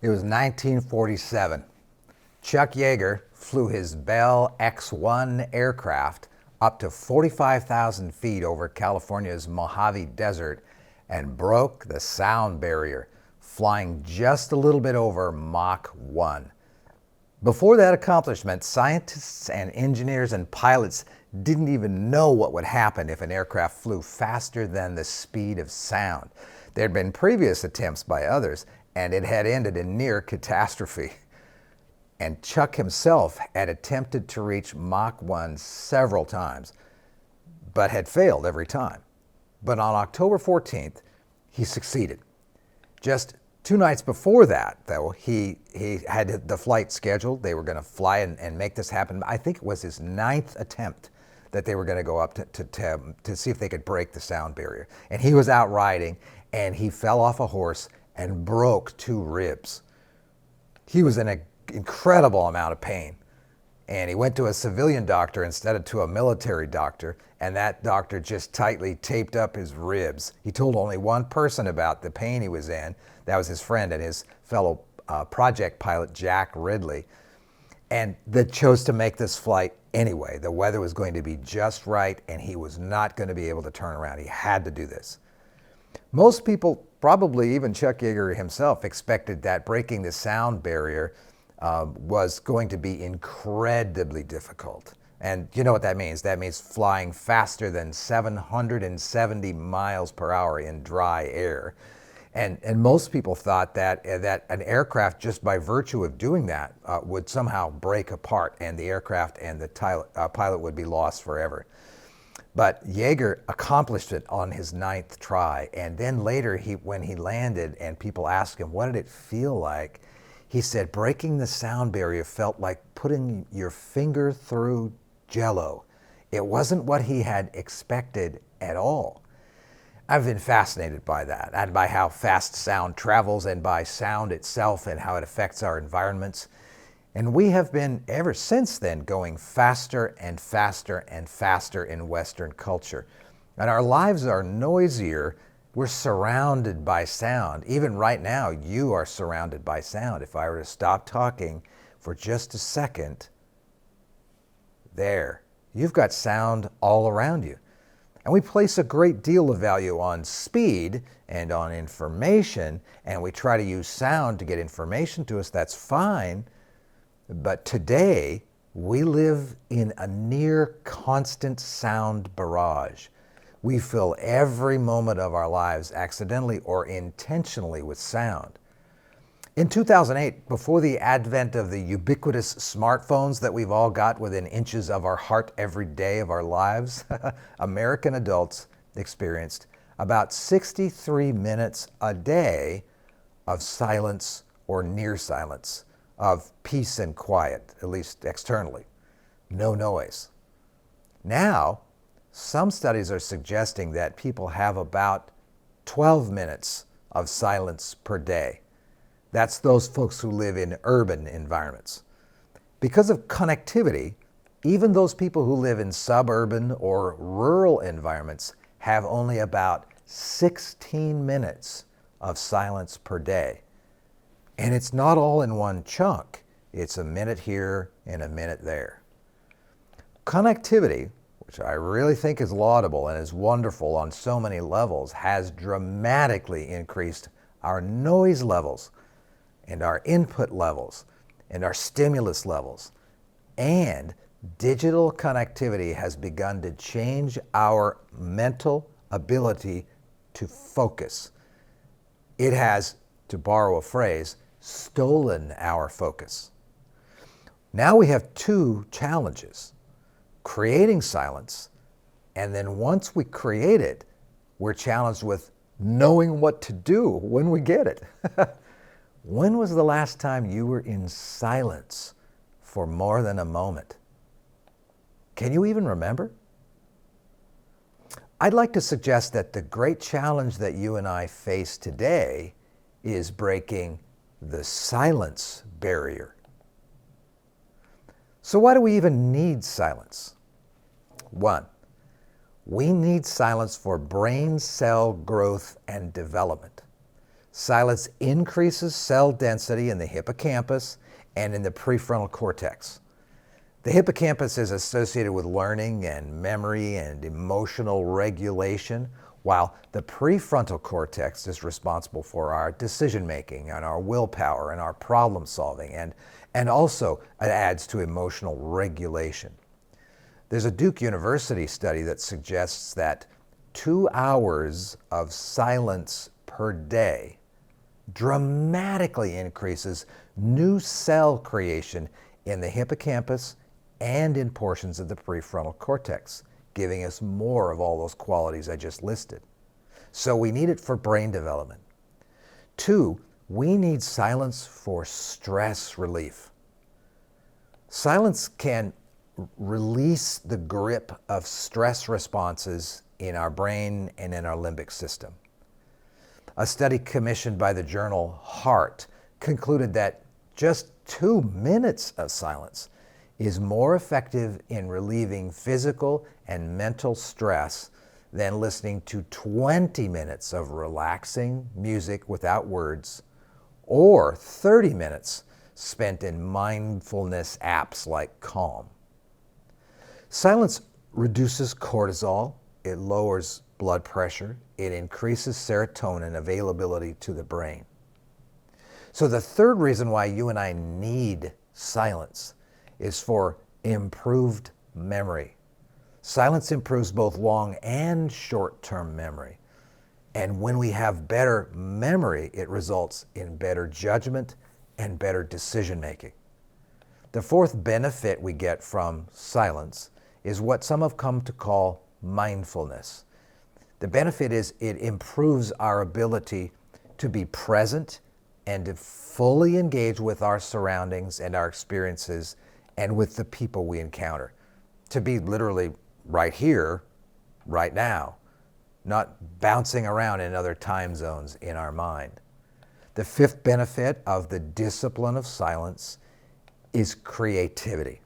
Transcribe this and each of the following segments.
It was 1947. Chuck Yeager flew his Bell X-1 aircraft up to 45,000 feet over California's Mojave Desert and broke the sound barrier, flying just a little bit over Mach 1. Before that accomplishment, scientists and engineers and pilots didn't even know what would happen if an aircraft flew faster than the speed of sound. There had been previous attempts by others, and it had ended in near catastrophe. And Chuck himself had attempted to reach Mach 1 several times, but had failed every time. But on October 14th, he succeeded. Just 2 nights before that, though, he had the flight scheduled. They were going to fly and make this happen. I think it was his 9th attempt that they were going to go up to see if they could break the sound barrier. And he was out riding, and he fell off a horse and broke 2 ribs. He was in an incredible amount of pain. And he went to a civilian doctor instead of to a military doctor, and that doctor just tightly taped up his ribs. He told only one person about the pain he was in. That was his friend and his fellow project pilot, Jack Ridley. And they chose to make this flight anyway. The weather was going to be just right, and he was not going to be able to turn around. He had to do this. Most people, probably even Chuck Yeager himself, expected that breaking the sound barrier was going to be incredibly difficult. And you know what that means? That means flying faster than 770 miles per hour in dry air. And most people thought that an aircraft, just by virtue of doing that, would somehow break apart, and the aircraft and the pilot would be lost forever. But Yeager accomplished it on his 9th try. And then later, when he landed and people asked him, what did it feel like? He said, breaking the sound barrier felt like putting your finger through Jell-O. It wasn't what he had expected at all. I've been fascinated by that, and by how fast sound travels, and by sound itself and how it affects our environments. And we have been, ever since then, going faster and faster and faster in Western culture. And our lives are noisier. We're surrounded by sound. Even right now, you are surrounded by sound. If I were to stop talking for just a second, there, you've got sound all around you. And we place a great deal of value on speed and on information, and we try to use sound to get information to us. That's fine. But today, we live in a near constant sound barrage. We fill every moment of our lives accidentally or intentionally with sound. In 2008, before the advent of the ubiquitous smartphones that we've all got within inches of our heart every day of our lives, American adults experienced about 63 minutes a day of silence or near silence, of peace and quiet, at least externally. No noise. Now, some studies are suggesting that people have about 12 minutes of silence per day. That's those folks who live in urban environments. Because of connectivity, even those people who live in suburban or rural environments have only about 16 minutes of silence per day. And it's not all in one chunk. It's a minute here and a minute there. Connectivity, which I really think is laudable and is wonderful on so many levels, has dramatically increased our noise levels and our input levels and our stimulus levels. And digital connectivity has begun to change our mental ability to focus. It has, to borrow a phrase, stolen our focus. Now we have 2 challenges: creating silence, and then once we create it, we're challenged with knowing what to do when we get it. When was the last time you were in silence for more than a moment? Can you even remember? I'd like to suggest that the great challenge that you and I face today is breaking the silence barrier. So why do we even need silence? 1, we need silence for brain cell growth and development. Silence increases cell density in the hippocampus and in the prefrontal cortex. The hippocampus is associated with learning and memory and emotional regulation, while the prefrontal cortex is responsible for our decision making and our willpower and our problem solving, and also it adds to emotional regulation. There's a Duke University study that suggests that 2 hours of silence per day dramatically increases new cell creation in the hippocampus and in portions of the prefrontal cortex, giving us more of all those qualities I just listed. So we need it for brain development. 2, we need silence for stress relief. Silence can release the grip of stress responses in our brain and in our limbic system. A study commissioned by the journal Heart concluded that just 2 minutes of silence is more effective in relieving physical and mental stress than listening to 20 minutes of relaxing music without words, or 30 minutes spent in mindfulness apps like Calm. Silence reduces cortisol, it lowers blood pressure, it increases serotonin availability to the brain. So the third reason why you and I need silence is for improved memory. Silence improves both long and short-term memory. And when we have better memory, it results in better judgment and better decision-making. The fourth benefit we get from silence is what some have come to call mindfulness. The benefit is it improves our ability to be present and to fully engage with our surroundings and our experiences and with the people we encounter. To be literally right here, right now, not bouncing around in other time zones in our mind. The fifth benefit of the discipline of silence is creativity.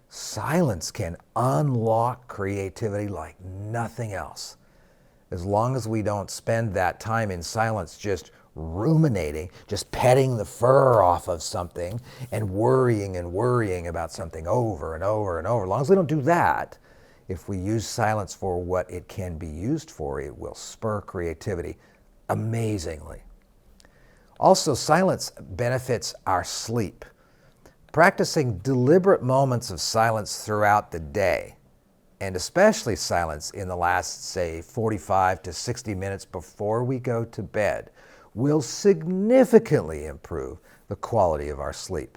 Silence can unlock creativity like nothing else. As long as we don't spend that time in silence just ruminating, just petting the fur off of something and worrying about something over and over and over. As long as we don't do that, if we use silence for what it can be used for, it will spur creativity amazingly. Also, silence benefits our sleep. Practicing deliberate moments of silence throughout the day, and especially silence in the last, say, 45 to 60 minutes before we go to bed, will significantly improve the quality of our sleep.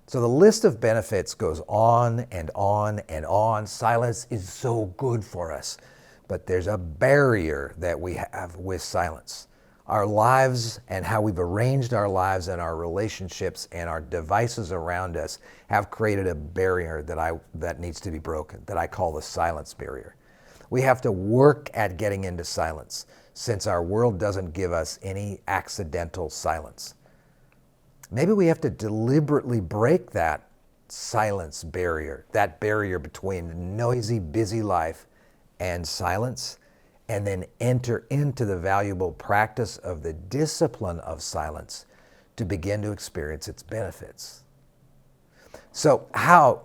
So the list of benefits goes on and on and on. Silence is so good for us, but there's a barrier that we have with silence. Our lives and how we've arranged our lives and our relationships and our devices around us have created a barrier that needs to be broken, that I call the silence barrier. We have to work at getting into silence, since our world doesn't give us any accidental silence. Maybe we have to deliberately break that silence barrier, that barrier between noisy, busy life and silence, and then enter into the valuable practice of the discipline of silence to begin to experience its benefits. So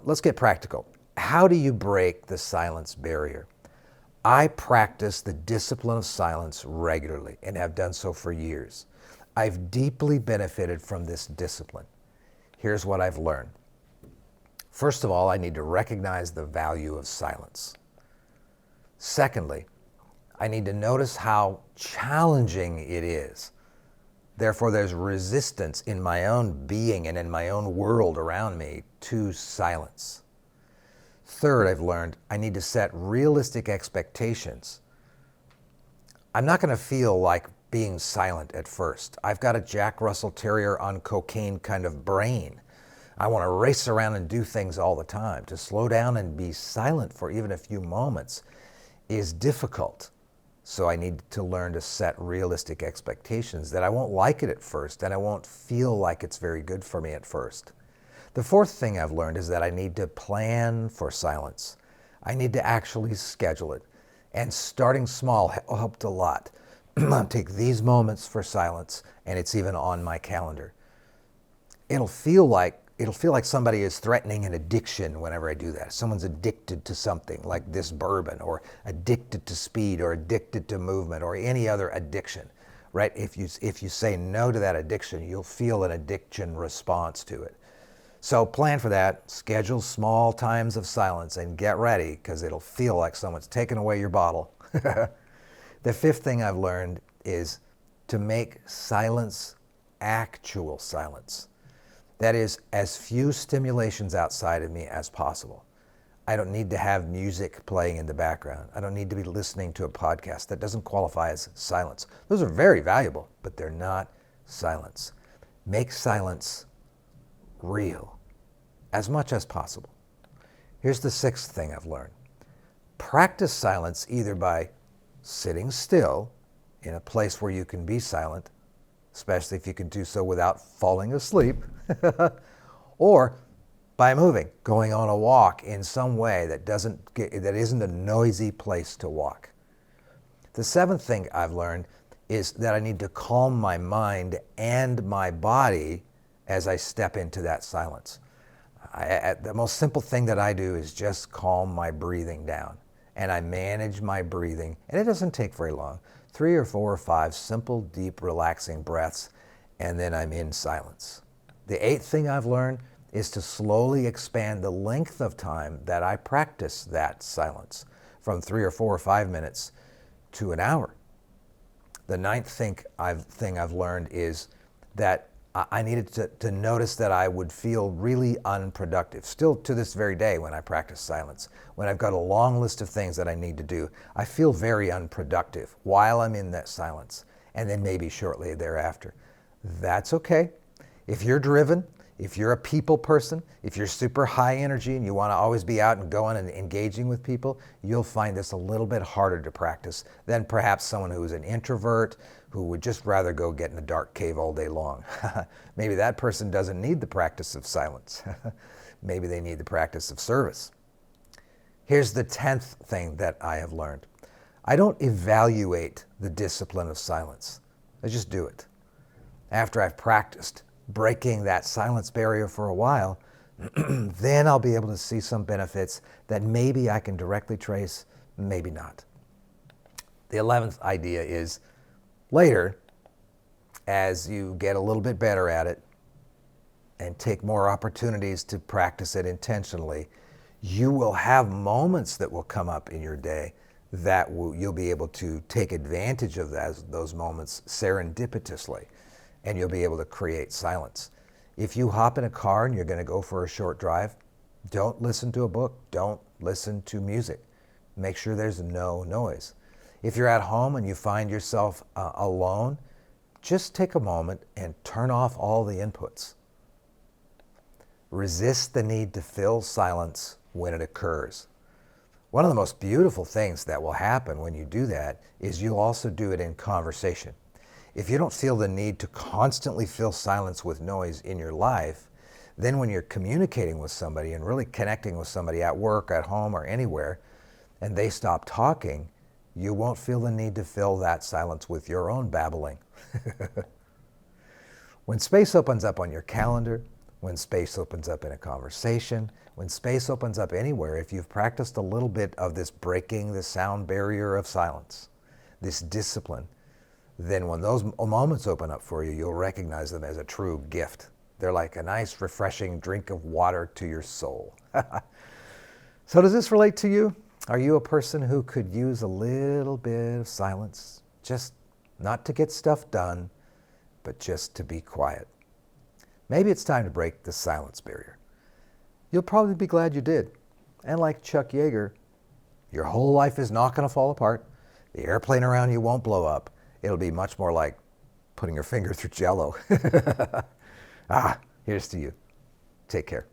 let's get practical. How do you break the silence barrier? I practice the discipline of silence regularly and have done so for years. I've deeply benefited from this discipline. Here's what I've learned. First of all, I need to recognize the value of silence. Secondly, I need to notice how challenging it is. Therefore, there's resistance in my own being and in my own world around me to silence. Third, I've learned I need to set realistic expectations. I'm not going to feel like being silent at first. I've got a Jack Russell Terrier on cocaine kind of brain. I want to race around and do things all the time. To slow down and be silent for even a few moments is difficult. So I need to learn to set realistic expectations that I won't like it at first and I won't feel like it's very good for me at first. The fourth thing I've learned is that I need to plan for silence. I need to actually schedule it. And starting small helped a lot. take these moments for silence, and it's even on my calendar. It'll feel like somebody is threatening an addiction whenever I do that. Someone's addicted to something like this bourbon, or addicted to speed, or addicted to movement, or any other addiction, right? If you say no to that addiction, you'll feel an addiction response to it. So plan for that, schedule small times of silence, and get ready, because it'll feel like someone's taken away your bottle. The fifth thing I've learned is to make silence actual silence. That is, as few stimulations outside of me as possible. I don't need to have music playing in the background. I don't need to be listening to a podcast. That doesn't qualify as silence. Those are very valuable, but they're not silence. Make silence real as much as possible. Here's the sixth thing I've learned. Practice silence either by sitting still in a place where you can be silent, especially if you can do so without falling asleep, or by moving, going on a walk in some way that isn't a noisy place to walk. The seventh thing I've learned is that I need to calm my mind and my body as I step into that silence. The most simple thing that I do is just calm my breathing down. And I manage my breathing, and it doesn't take very long. 3 or 4 or 5 simple, deep, relaxing breaths, and then I'm in silence. The eighth thing I've learned is to slowly expand the length of time that I practice that silence, from 3 or 4 or 5 minutes to an hour. The ninth thing I've learned is that I needed to notice that I would feel really unproductive. Still to this very day, when I practice silence, when I've got a long list of things that I need to do, I feel very unproductive while I'm in that silence, and then maybe shortly thereafter. That's okay. If you're driven, if you're a people person, if you're super high energy and you want to always be out and going and engaging with people, you'll find this a little bit harder to practice than perhaps someone who is an introvert, who would just rather go get in a dark cave all day long. Maybe that person doesn't need the practice of silence. Maybe they need the practice of service. Here's the 10th thing that I have learned. I don't evaluate the discipline of silence. I just do it. After I've practiced breaking that silence barrier for a while, then I'll be able to see some benefits that maybe I can directly trace, maybe not. The 11th idea is later, as you get a little bit better at it and take more opportunities to practice it intentionally, you will have moments that will come up in your day that you'll be able to take advantage of those moments serendipitously, and you'll be able to create silence. If you hop in a car and you're going to go for a short drive, don't listen to a book, don't listen to music. Make sure there's no noise. If you're at home and you find yourself alone, just take a moment and turn off all the inputs. Resist the need to fill silence when it occurs. One of the most beautiful things that will happen when you do that is you'll also do it in conversation. If you don't feel the need to constantly fill silence with noise in your life, then when you're communicating with somebody and really connecting with somebody at work, at home, or anywhere, and they stop talking, you won't feel the need to fill that silence with your own babbling. When space opens up on your calendar, when space opens up in a conversation, when space opens up anywhere, if you've practiced a little bit of this breaking the sound barrier of silence, this discipline, then when those moments open up for you, you'll recognize them as a true gift. They're like a nice, refreshing drink of water to your soul. So does this relate to you? Are you a person who could use a little bit of silence? Just not to get stuff done, but just to be quiet. Maybe it's time to break the silence barrier. You'll probably be glad you did. And like Chuck Yeager, your whole life is not going to fall apart. The airplane around you won't blow up. It'll be much more like putting your finger through Jell-O. Here's to you. Take care.